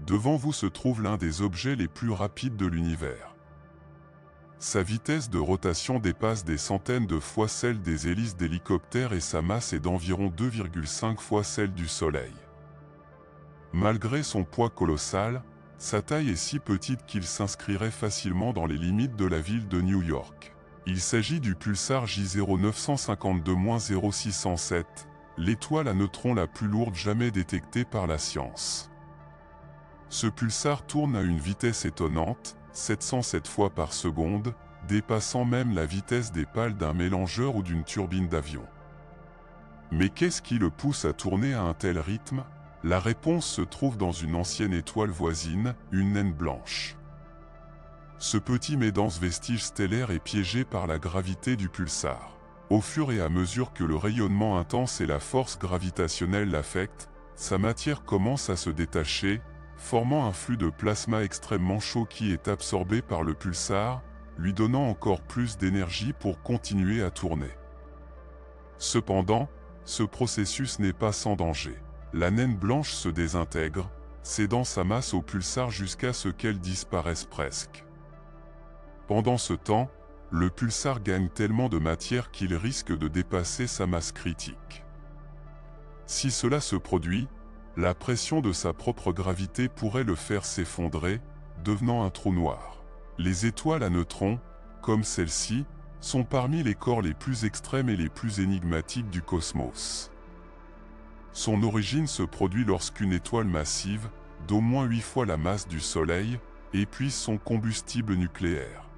Devant vous se trouve l'un des objets les plus rapides de l'univers. Sa vitesse de rotation dépasse des centaines de fois celle des hélices d'hélicoptères et sa masse est d'environ 2,5 fois celle du Soleil. Malgré son poids colossal, sa taille est si petite qu'il s'inscrirait facilement dans les limites de la ville de New York. Il s'agit du pulsar J0952-0607, l'étoile à neutrons la plus lourde jamais détectée par la science. Ce pulsar tourne à une vitesse étonnante, 707 fois par seconde, dépassant même la vitesse des pales d'un mélangeur ou d'une turbine d'avion. Mais qu'est-ce qui le pousse à tourner à un tel rythme? La réponse se trouve dans une ancienne étoile voisine, une naine blanche. Ce petit mais dense vestige stellaire est piégé par la gravité du pulsar. Au fur et à mesure que le rayonnement intense et la force gravitationnelle l'affectent, sa matière commence à se détacher, formant un flux de plasma extrêmement chaud qui est absorbé par le pulsar, lui donnant encore plus d'énergie pour continuer à tourner. Cependant, ce processus n'est pas sans danger. La naine blanche se désintègre, cédant sa masse au pulsar jusqu'à ce qu'elle disparaisse presque. Pendant ce temps, le pulsar gagne tellement de matière qu'il risque de dépasser sa masse critique. Si cela se produit, la pression de sa propre gravité pourrait le faire s'effondrer, devenant un trou noir. Les étoiles à neutrons, comme celle-ci, sont parmi les corps les plus extrêmes et les plus énigmatiques du cosmos. Son origine se produit lorsqu'une étoile massive, d'au moins 8 fois la masse du Soleil, épuise son combustible nucléaire.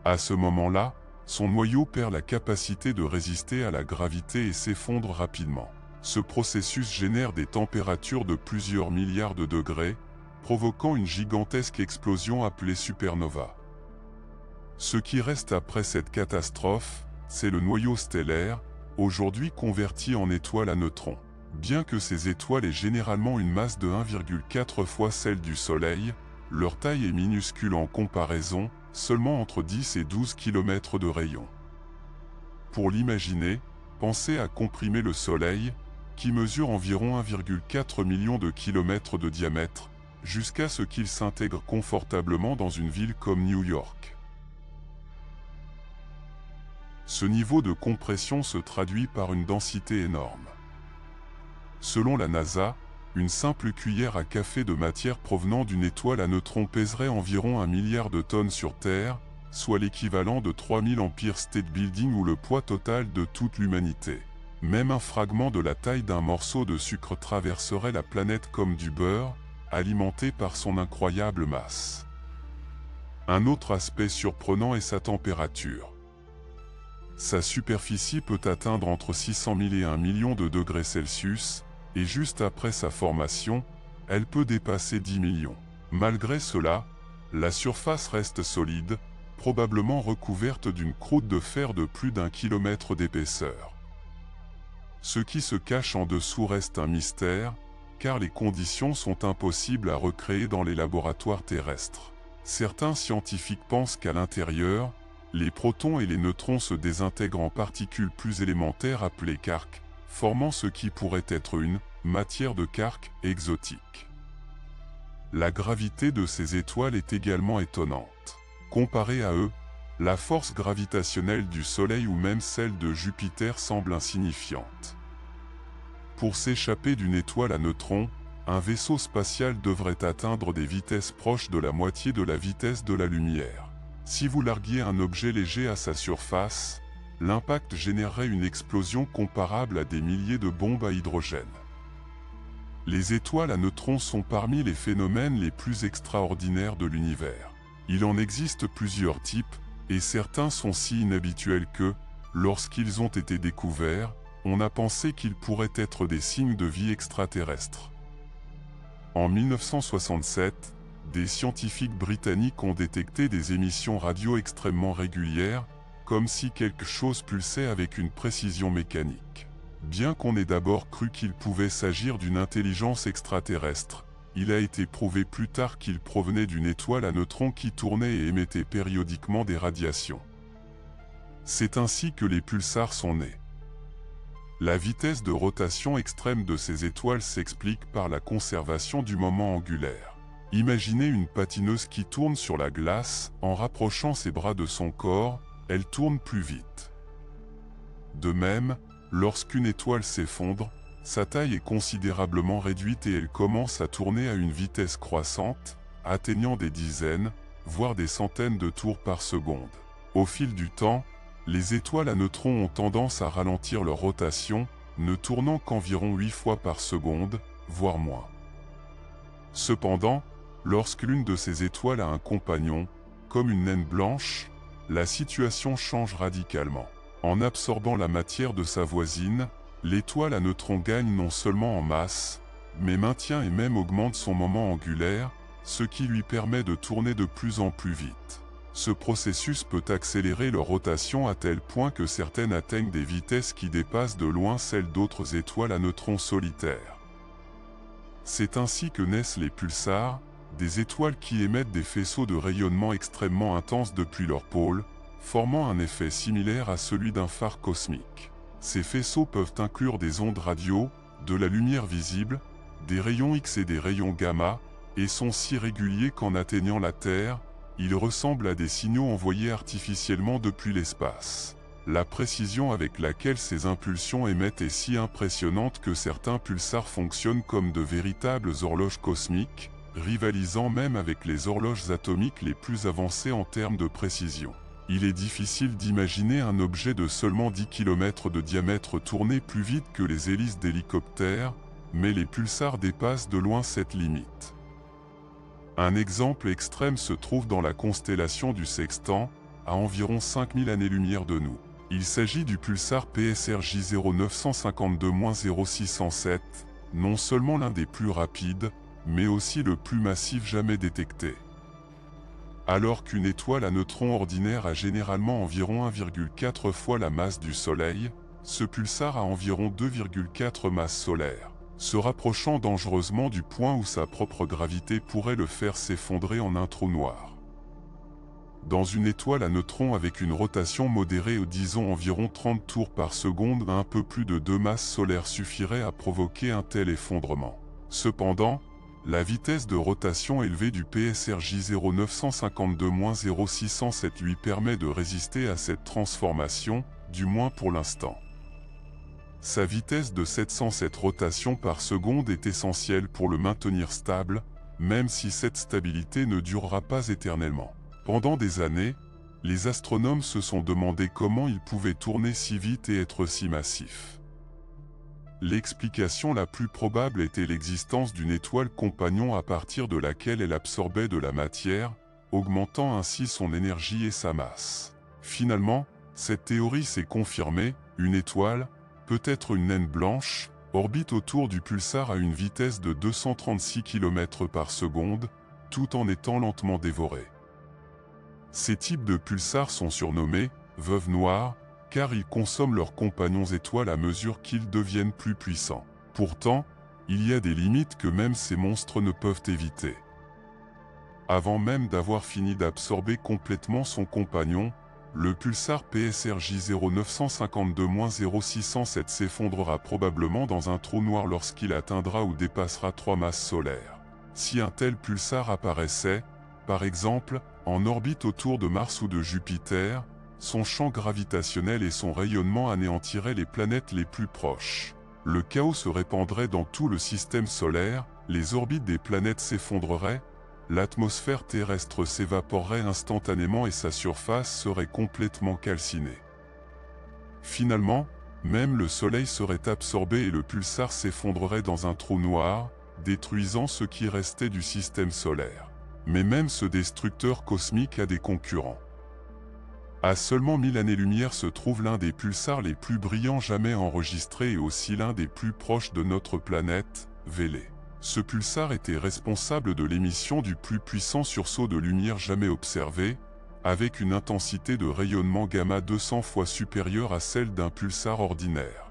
À ce moment-là, son noyau perd la capacité de résister à la gravité et s'effondre rapidement. Ce processus génère des températures de plusieurs milliards de degrés, provoquant une gigantesque explosion appelée supernova. Ce qui reste après cette catastrophe, c'est le noyau stellaire, aujourd'hui converti en étoile à neutrons. Bien que ces étoiles aient généralement une masse de 1,4 fois celle du Soleil, leur taille est minuscule en comparaison, seulement entre 10 et 12 km de rayon. Pour l'imaginer, pensez à comprimer le Soleil, qui mesure environ 1,4 million de kilomètres de diamètre, jusqu'à ce qu'il s'intègre confortablement dans une ville comme New York. Ce niveau de compression se traduit par une densité énorme. Selon la NASA, une simple cuillère à café de matière provenant d'une étoile à neutrons pèserait environ 1 milliard de tonnes sur Terre, soit l'équivalent de 3000 Empire State Building ou le poids total de toute l'humanité. Même un fragment de la taille d'un morceau de sucre traverserait la planète comme du beurre, alimenté par son incroyable masse. Un autre aspect surprenant est sa température. Sa superficie peut atteindre entre 600 000 et 1 million de degrés Celsius, et juste après sa formation, elle peut dépasser 10 millions. Malgré cela, la surface reste solide, probablement recouverte d'une croûte de fer de plus d'1 kilomètre d'épaisseur. Ce qui se cache en dessous reste un mystère, car les conditions sont impossibles à recréer dans les laboratoires terrestres. Certains scientifiques pensent qu'à l'intérieur, les protons et les neutrons se désintègrent en particules plus élémentaires appelées quarks, formant ce qui pourrait être une matière de quark exotique. La gravité de ces étoiles est également étonnante. Comparée à eux, la force gravitationnelle du Soleil ou même celle de Jupiter semble insignifiante. Pour s'échapper d'une étoile à neutrons, un vaisseau spatial devrait atteindre des vitesses proches de la moitié de la vitesse de la lumière. Si vous larguiez un objet léger à sa surface, l'impact générerait une explosion comparable à des milliers de bombes à hydrogène. Les étoiles à neutrons sont parmi les phénomènes les plus extraordinaires de l'univers. Il en existe plusieurs types, et certains sont si inhabituels que, lorsqu'ils ont été découverts, on a pensé qu'ils pourraient être des signes de vie extraterrestre. En 1967, des scientifiques britanniques ont détecté des émissions radio extrêmement régulières, comme si quelque chose pulsait avec une précision mécanique. Bien qu'on ait d'abord cru qu'il pouvait s'agir d'une intelligence extraterrestre, il a été prouvé plus tard qu'il provenait d'une étoile à neutrons qui tournait et émettait périodiquement des radiations. C'est ainsi que les pulsars sont nés. La vitesse de rotation extrême de ces étoiles s'explique par la conservation du moment angulaire. Imaginez une patineuse qui tourne sur la glace, en rapprochant ses bras de son corps, elle tourne plus vite. De même, lorsqu'une étoile s'effondre, sa taille est considérablement réduite et elle commence à tourner à une vitesse croissante, atteignant des dizaines, voire des centaines de tours par seconde. Au fil du temps, les étoiles à neutrons ont tendance à ralentir leur rotation, ne tournant qu'environ 8 fois par seconde, voire moins. Cependant, lorsque l'une de ces étoiles a un compagnon, comme une naine blanche, la situation change radicalement. En absorbant la matière de sa voisine, l'étoile à neutrons gagne non seulement en masse, mais maintient et même augmente son moment angulaire, ce qui lui permet de tourner de plus en plus vite. Ce processus peut accélérer leur rotation à tel point que certaines atteignent des vitesses qui dépassent de loin celles d'autres étoiles à neutrons solitaires. C'est ainsi que naissent les pulsars, des étoiles qui émettent des faisceaux de rayonnement extrêmement intenses depuis leur pôle, formant un effet similaire à celui d'un phare cosmique. Ces faisceaux peuvent inclure des ondes radio, de la lumière visible, des rayons X et des rayons gamma, et sont si réguliers qu'en atteignant la Terre, ils ressemblent à des signaux envoyés artificiellement depuis l'espace. La précision avec laquelle ces impulsions émettent est si impressionnante que certains pulsars fonctionnent comme de véritables horloges cosmiques, rivalisant même avec les horloges atomiques les plus avancées en termes de précision. Il est difficile d'imaginer un objet de seulement 10 km de diamètre tourner plus vite que les hélices d'hélicoptères, mais les pulsars dépassent de loin cette limite. Un exemple extrême se trouve dans la constellation du Sextant, à environ 5000 années-lumière de nous. Il s'agit du pulsar PSR J0952-0607, non seulement l'un des plus rapides, mais aussi le plus massif jamais détecté. Alors qu'une étoile à neutrons ordinaire a généralement environ 1,4 fois la masse du Soleil, ce pulsar a environ 2,4 masses solaires, se rapprochant dangereusement du point où sa propre gravité pourrait le faire s'effondrer en un trou noir. Dans une étoile à neutrons avec une rotation modérée, disons environ 30 tours par seconde, un peu plus de 2 masses solaires suffirait à provoquer un tel effondrement. Cependant, la vitesse de rotation élevée du PSR J0952-0607 lui permet de résister à cette transformation, du moins pour l'instant. Sa vitesse de 707 rotations par seconde est essentielle pour le maintenir stable, même si cette stabilité ne durera pas éternellement. Pendant des années, les astronomes se sont demandé comment il pouvait tourner si vite et être si massif. L'explication la plus probable était l'existence d'une étoile compagnon à partir de laquelle elle absorbait de la matière, augmentant ainsi son énergie et sa masse. Finalement, cette théorie s'est confirmée, une étoile, peut-être une naine blanche, orbite autour du pulsar à une vitesse de 236 km par seconde, tout en étant lentement dévorée. Ces types de pulsars sont surnommés « veuves noires », car ils consomment leurs compagnons étoiles à mesure qu'ils deviennent plus puissants. Pourtant, il y a des limites que même ces monstres ne peuvent éviter. Avant même d'avoir fini d'absorber complètement son compagnon, le pulsar PSR J0952-0607 s'effondrera probablement dans un trou noir lorsqu'il atteindra ou dépassera 3 masses solaires. Si un tel pulsar apparaissait, par exemple, en orbite autour de Mars ou de Jupiter, son champ gravitationnel et son rayonnement anéantiraient les planètes les plus proches. Le chaos se répandrait dans tout le système solaire, les orbites des planètes s'effondreraient, l'atmosphère terrestre s'évaporerait instantanément et sa surface serait complètement calcinée. Finalement, même le Soleil serait absorbé et le pulsar s'effondrerait dans un trou noir, détruisant ce qui restait du système solaire. Mais même ce destructeur cosmique a des concurrents. À seulement 1000 années-lumière se trouve l'un des pulsars les plus brillants jamais enregistrés et aussi l'un des plus proches de notre planète, Vélé. Ce pulsar était responsable de l'émission du plus puissant sursaut de lumière jamais observé, avec une intensité de rayonnement gamma 200 fois supérieure à celle d'un pulsar ordinaire.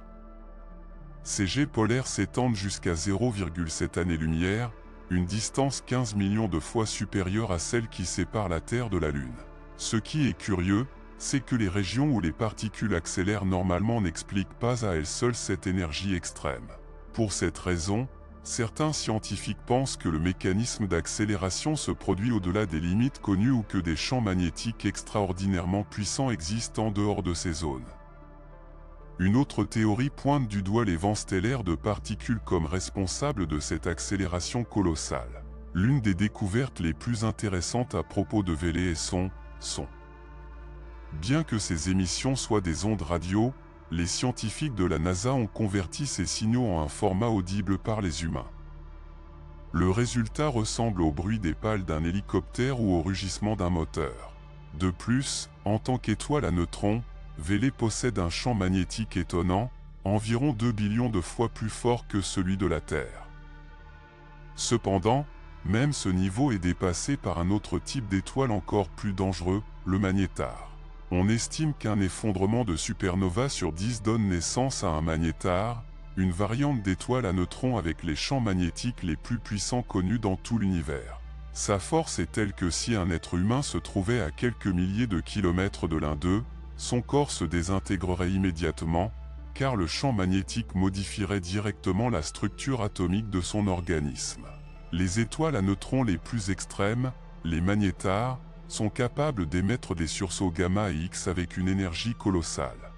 Ces jets polaires s'étendent jusqu'à 0,7 années-lumière, une distance 15 millions de fois supérieure à celle qui sépare la Terre de la Lune. Ce qui est curieux, c'est que les régions où les particules accélèrent normalement n'expliquent pas à elles seules cette énergie extrême. Pour cette raison, certains scientifiques pensent que le mécanisme d'accélération se produit au-delà des limites connues ou que des champs magnétiques extraordinairement puissants existent en dehors de ces zones. Une autre théorie pointe du doigt les vents stellaires de particules comme responsables de cette accélération colossale. L'une des découvertes les plus intéressantes à propos de Vélez est son son. Bien que ces émissions soient des ondes radio, les scientifiques de la NASA ont converti ces signaux en un format audible par les humains. Le résultat ressemble au bruit des pales d'un hélicoptère ou au rugissement d'un moteur. De plus, en tant qu'étoile à neutrons, Vélez possède un champ magnétique étonnant, environ 2 billions de fois plus fort que celui de la Terre. Cependant, même ce niveau est dépassé par un autre type d'étoile encore plus dangereux, le magnétar. On estime qu'un effondrement de supernova sur 10 donne naissance à un magnétar, une variante d'étoile à neutrons avec les champs magnétiques les plus puissants connus dans tout l'univers. Sa force est telle que si un être humain se trouvait à quelques milliers de kilomètres de l'un d'eux, son corps se désintégrerait immédiatement, car le champ magnétique modifierait directement la structure atomique de son organisme. Les étoiles à neutrons les plus extrêmes, les magnétars, sont capables d'émettre des sursauts gamma et X avec une énergie colossale.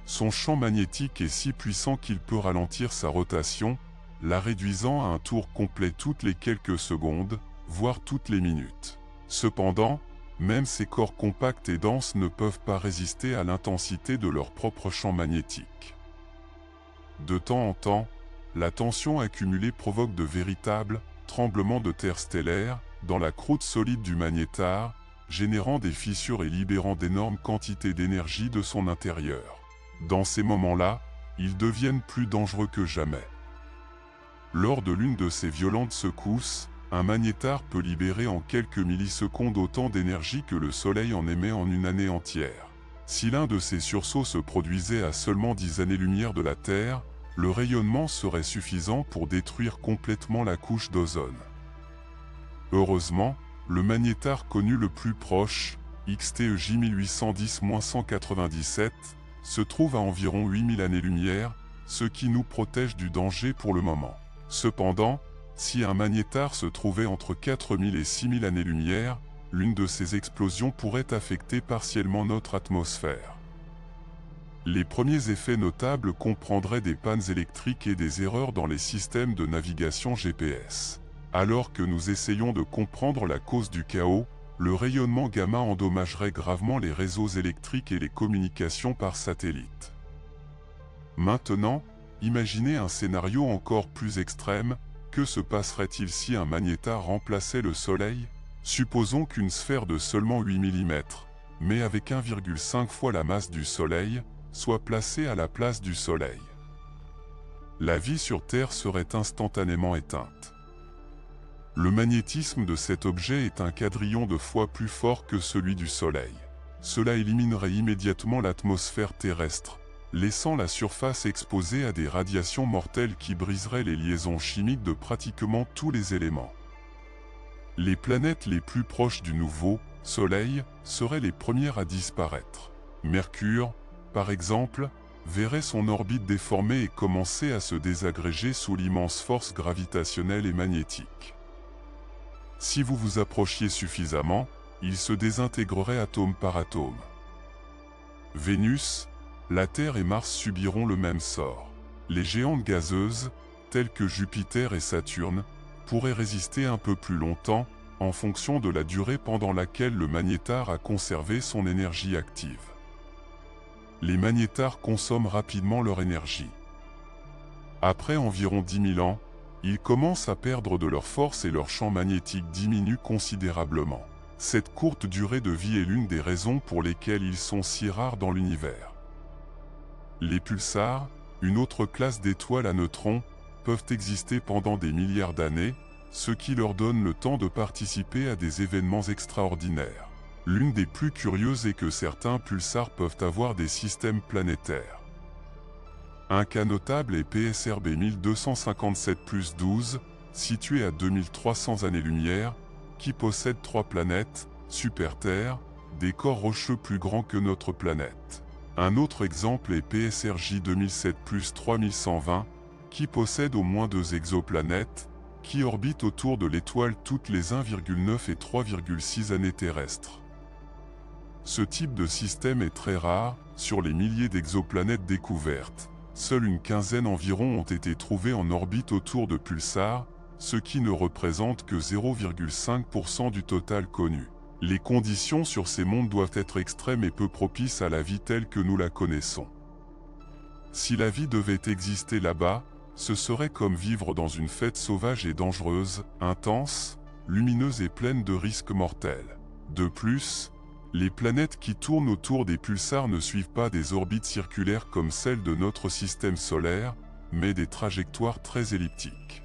Son champ magnétique est si puissant qu'il peut ralentir sa rotation, la réduisant à un tour complet toutes les quelques secondes, voire toutes les minutes. Cependant, même ces corps compacts et denses ne peuvent pas résister à l'intensité de leur propre champ magnétique. De temps en temps, la tension accumulée provoque de véritables tremblements de terre stellaires dans la croûte solide du magnétar, générant des fissures et libérant d'énormes quantités d'énergie de son intérieur. Dans ces moments-là, ils deviennent plus dangereux que jamais. Lors de l'une de ces violentes secousses, un magnétar peut libérer en quelques millisecondes autant d'énergie que le Soleil en émet en une année entière. Si l'un de ces sursauts se produisait à seulement 10 années-lumière de la Terre, le rayonnement serait suffisant pour détruire complètement la couche d'ozone. Heureusement, le magnétar connu le plus proche, XTEJ 1810-197, se trouve à environ 8000 années-lumière, ce qui nous protège du danger pour le moment. Cependant, si un magnétar se trouvait entre 4000 et 6000 années-lumière, l'une de ces explosions pourrait affecter partiellement notre atmosphère. Les premiers effets notables comprendraient des pannes électriques et des erreurs dans les systèmes de navigation GPS. Alors que nous essayons de comprendre la cause du chaos, le rayonnement gamma endommagerait gravement les réseaux électriques et les communications par satellite. Maintenant, imaginez un scénario encore plus extrême. Que se passerait-il si un magnétar remplaçait le Soleil? Supposons qu'une sphère de seulement 8 mm, mais avec 1,5 fois la masse du Soleil, soit placée à la place du Soleil. La vie sur Terre serait instantanément éteinte. Le magnétisme de cet objet est un quadrillion de fois plus fort que celui du Soleil. Cela éliminerait immédiatement l'atmosphère terrestre, laissant la surface exposée à des radiations mortelles qui briseraient les liaisons chimiques de pratiquement tous les éléments. Les planètes les plus proches du nouveau Soleil seraient les premières à disparaître. Mercure, par exemple, verrait son orbite déformée et commencer à se désagréger sous l'immense force gravitationnelle et magnétique. Si vous vous approchiez suffisamment, il se désintégrerait atome par atome. Vénus, la Terre et Mars subiront le même sort. Les géantes gazeuses, telles que Jupiter et Saturne, pourraient résister un peu plus longtemps, en fonction de la durée pendant laquelle le magnétar a conservé son énergie active. Les magnétars consomment rapidement leur énergie. Après environ 10 000 ans, ils commencent à perdre de leur force et leur champ magnétique diminue considérablement. Cette courte durée de vie est l'une des raisons pour lesquelles ils sont si rares dans l'univers. Les pulsars, une autre classe d'étoiles à neutrons, peuvent exister pendant des milliards d'années, ce qui leur donne le temps de participer à des événements extraordinaires. L'une des plus curieuses est que certains pulsars peuvent avoir des systèmes planétaires. Un cas notable est PSRB 1257+12, situé à 2300 années-lumière, qui possède 3 planètes, Super-Terre, des corps rocheux plus grands que notre planète. Un autre exemple est PSRJ 2007+3120, qui possède au moins 2 exoplanètes, qui orbitent autour de l'étoile toutes les 1,9 et 3,6 années terrestres. Ce type de système est très rare, sur les milliers d'exoplanètes découvertes. Seule une quinzaine environ ont été trouvées en orbite autour de pulsars, ce qui ne représente que 0,5% du total connu. Les conditions sur ces mondes doivent être extrêmes et peu propices à la vie telle que nous la connaissons. Si la vie devait exister là-bas, ce serait comme vivre dans une fête sauvage et dangereuse, intense, lumineuse et pleine de risques mortels. De plus, les planètes qui tournent autour des pulsars ne suivent pas des orbites circulaires comme celles de notre système solaire, mais des trajectoires très elliptiques.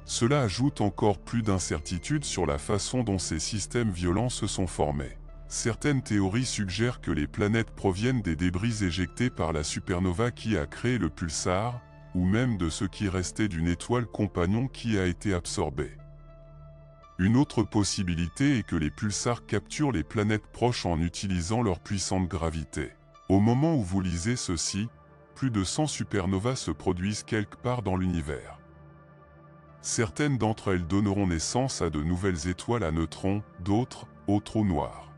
Cela ajoute encore plus d'incertitudes sur la façon dont ces systèmes violents se sont formés. Certaines théories suggèrent que les planètes proviennent des débris éjectés par la supernova qui a créé le pulsar, ou même de ce qui restait d'une étoile compagnon qui a été absorbée. Une autre possibilité est que les pulsars capturent les planètes proches en utilisant leur puissante gravité. Au moment où vous lisez ceci, plus de 100 supernovas se produisent quelque part dans l'univers. Certaines d'entre elles donneront naissance à de nouvelles étoiles à neutrons, d'autres, aux trous noirs.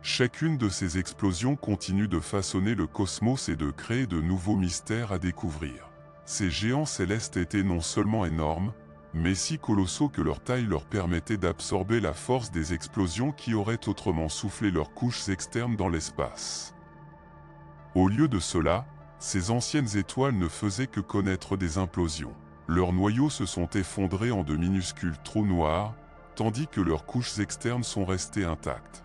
Chacune de ces explosions continue de façonner le cosmos et de créer de nouveaux mystères à découvrir. Ces géants célestes étaient non seulement énormes, mais si colossaux que leur taille leur permettait d'absorber la force des explosions qui auraient autrement soufflé leurs couches externes dans l'espace. Au lieu de cela, ces anciennes étoiles ne faisaient que connaître des implosions. Leurs noyaux se sont effondrés en de minuscules trous noirs, tandis que leurs couches externes sont restées intactes.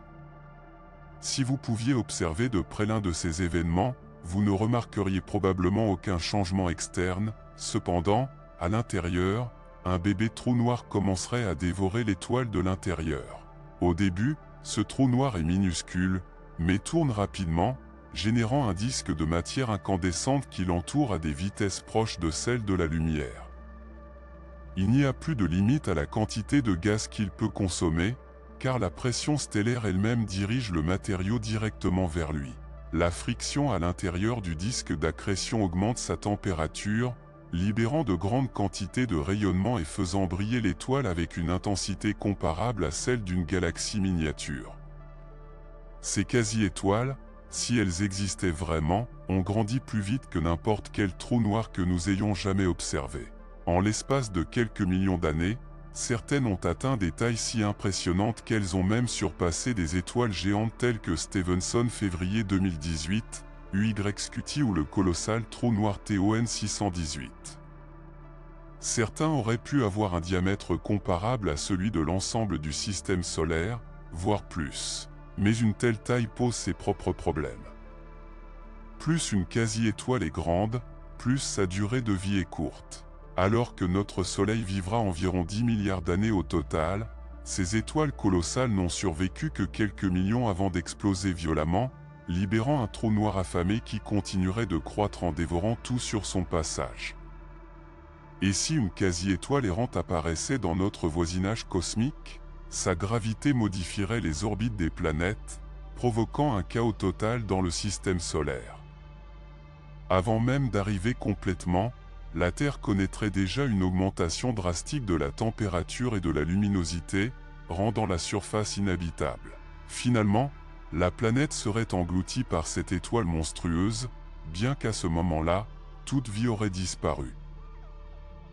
Si vous pouviez observer de près l'un de ces événements, vous ne remarqueriez probablement aucun changement externe. Cependant, à l'intérieur, un bébé trou noir commencerait à dévorer l'étoile de l'intérieur. Au début, ce trou noir est minuscule, mais tourne rapidement, générant un disque de matière incandescente qui l'entoure à des vitesses proches de celles de la lumière. Il n'y a plus de limite à la quantité de gaz qu'il peut consommer, car la pression stellaire elle-même dirige le matériau directement vers lui. La friction à l'intérieur du disque d'accrétion augmente sa température, libérant de grandes quantités de rayonnement et faisant briller l'étoile avec une intensité comparable à celle d'une galaxie miniature. Ces quasi-étoiles, si elles existaient vraiment, ont grandi plus vite que n'importe quel trou noir que nous ayons jamais observé. En l'espace de quelques millions d'années, certaines ont atteint des tailles si impressionnantes qu'elles ont même surpassé des étoiles géantes telles que Stevenson février 2018, UYQT ou le colossal trou noir TON 618. Certains auraient pu avoir un diamètre comparable à celui de l'ensemble du système solaire, voire plus. Mais une telle taille pose ses propres problèmes. Plus une quasi-étoile est grande, plus sa durée de vie est courte. Alors que notre Soleil vivra environ 10 milliards d'années au total, ces étoiles colossales n'ont survécu que quelques millions avant d'exploser violemment, libérant un trou noir affamé qui continuerait de croître en dévorant tout sur son passage. Et si une quasi-étoile errante apparaissait dans notre voisinage cosmique, sa gravité modifierait les orbites des planètes, provoquant un chaos total dans le système solaire. Avant même d'arriver complètement, la Terre connaîtrait déjà une augmentation drastique de la température et de la luminosité, rendant la surface inhabitable. Finalement, la planète serait engloutie par cette étoile monstrueuse, bien qu'à ce moment-là, toute vie aurait disparu.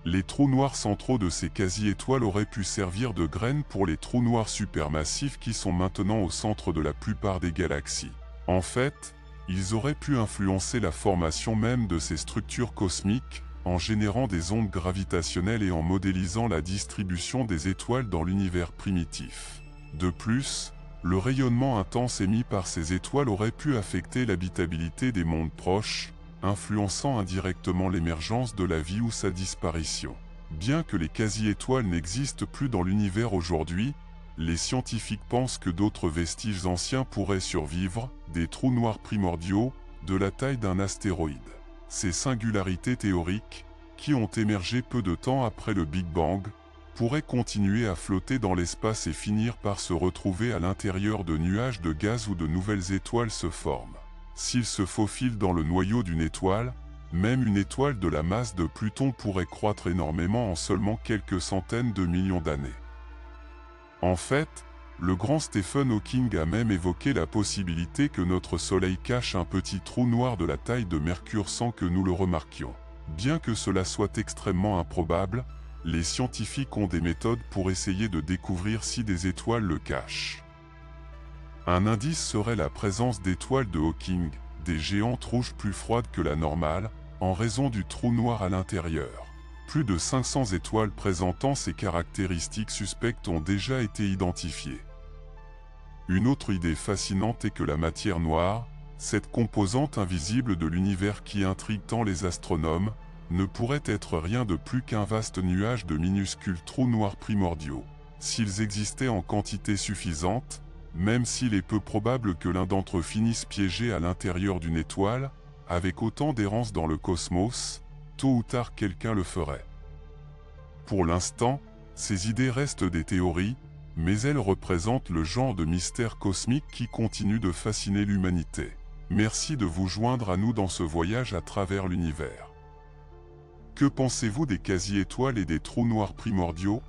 Les trous noirs centraux de ces quasi-étoiles auraient pu servir de graines pour les trous noirs supermassifs qui sont maintenant au centre de la plupart des galaxies. En fait, ils auraient pu influencer la formation même de ces structures cosmiques, en générant des ondes gravitationnelles et en modélisant la distribution des étoiles dans l'univers primitif. De plus, le rayonnement intense émis par ces étoiles aurait pu affecter l'habitabilité des mondes proches, influençant indirectement l'émergence de la vie ou sa disparition. Bien que les quasi-étoiles n'existent plus dans l'univers aujourd'hui, les scientifiques pensent que d'autres vestiges anciens pourraient survivre, des trous noirs primordiaux, de la taille d'un astéroïde. Ces singularités théoriques, qui ont émergé peu de temps après le Big Bang, pourrait continuer à flotter dans l'espace et finir par se retrouver à l'intérieur de nuages de gaz où de nouvelles étoiles se forment. S'il se faufile dans le noyau d'une étoile, même une étoile de la masse de Pluton pourrait croître énormément en seulement quelques centaines de millions d'années. En fait, le grand Stephen Hawking a même évoqué la possibilité que notre Soleil cache un petit trou noir de la taille de Mercure sans que nous le remarquions. Bien que cela soit extrêmement improbable, les scientifiques ont des méthodes pour essayer de découvrir si des étoiles le cachent. Un indice serait la présence d'étoiles de Hawking, des géantes rouges plus froides que la normale, en raison du trou noir à l'intérieur. Plus de 500 étoiles présentant ces caractéristiques suspectes ont déjà été identifiées. Une autre idée fascinante est que la matière noire, cette composante invisible de l'univers qui intrigue tant les astronomes, ne pourrait être rien de plus qu'un vaste nuage de minuscules trous noirs primordiaux. S'ils existaient en quantité suffisante, même s'il est peu probable que l'un d'entre eux finisse piégé à l'intérieur d'une étoile, avec autant d'errance dans le cosmos, tôt ou tard quelqu'un le ferait. Pour l'instant, ces idées restent des théories, mais elles représentent le genre de mystère cosmique qui continue de fasciner l'humanité. Merci de vous joindre à nous dans ce voyage à travers l'univers. Que pensez-vous des quasi-étoiles et des trous noirs primordiaux ?